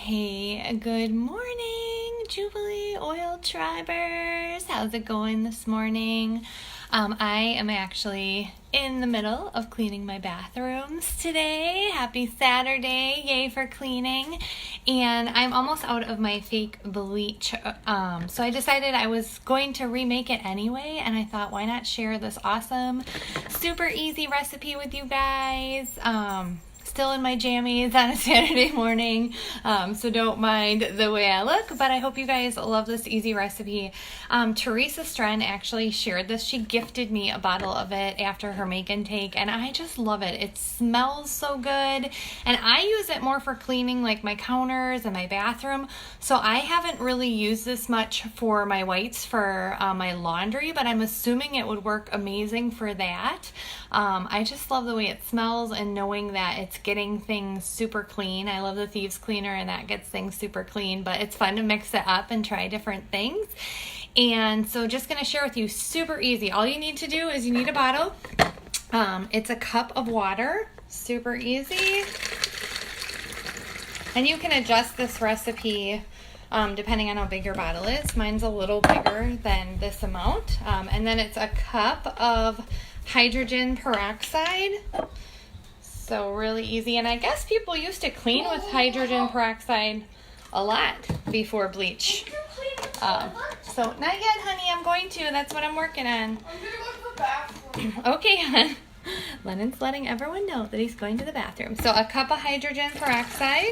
Hey, good morning, Jubilee Oil Tribers. How's it going this morning? I am actually in the middle of cleaning my bathrooms today. Happy Saturday, yay for cleaning. And I'm almost out of my fake bleach. So I decided I was going to remake it anyway, and I thought, why not share this awesome, super easy recipe with you guys? Still in my jammies on a Saturday morning, so don't mind the way I look, but I hope you guys love this easy recipe. Teresa Stren actually shared this. She gifted me a bottle of it after her make and take, and I just love it. It smells so good, and I use it more for cleaning like my counters and my bathroom, so I haven't really used this much for my whites for my laundry, but I'm assuming it would work amazing for that. I just love the way it smells and knowing that it's getting things super clean. I love the Thieves Cleaner, and that gets things super clean, but it's fun to mix it up and try different things. And so just going to share with you, super easy. All you need to do is you need a bottle. It's a cup of water, super easy. And you can adjust this recipe depending on how big your bottle is. Mine's a little bigger than this amount. And then it's a cup of hydrogen peroxide. So really easy, and I guess people used to clean with hydrogen peroxide a lot before bleach. So not yet, honey. I'm going to. That's what I'm working on. I'm gonna go to the bathroom. Okay, hon. Lennon's letting everyone know that he's going to the bathroom. So a cup of hydrogen peroxide.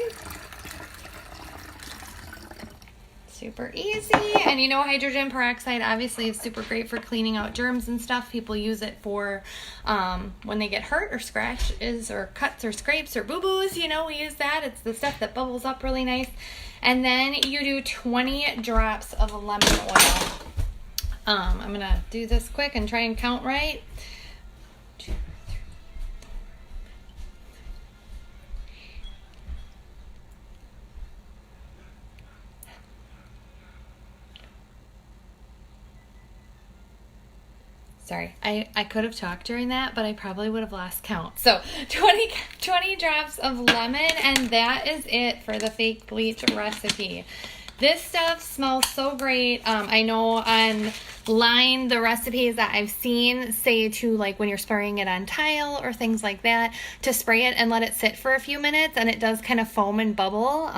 Super easy. And you know, hydrogen peroxide obviously is super great for cleaning out germs and stuff. People use it for when they get hurt or scratches or cuts or scrapes or boo-boos. You know, we use that. It's the stuff that bubbles up really nice. And then you do 20 drops of lemon oil. I'm going to do this quick and try and count right. Sorry, I could have talked during that, but I probably would have lost count. So 20 drops of lemon, and that is it for the fake bleach recipe. This stuff smells so great. I know online the recipes that I've seen say to, like, when you're spraying it on tile or things like that, to spray it and let it sit for a few minutes, and it does kind of foam and bubble.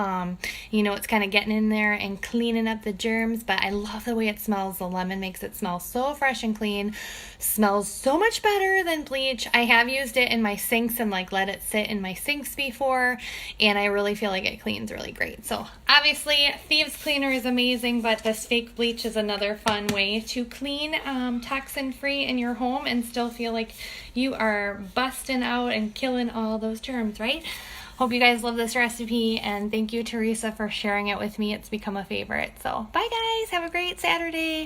You know, it's kind of getting in there and cleaning up the germs, but I love the way it smells. The lemon makes it smell so fresh and clean. Smells so much better than bleach. I have used it in my sinks and like let it sit in my sinks before, and I really feel like it cleans really great. So obviously Thieves Cleaner is amazing, but this fake bleach is another fun way to clean toxin free in your home and still feel like you are busting out and killing all those germs, right? Hope you guys love this recipe, and thank you, Teresa, for sharing it with me. It's become a favorite. So bye guys, have a great Saturday.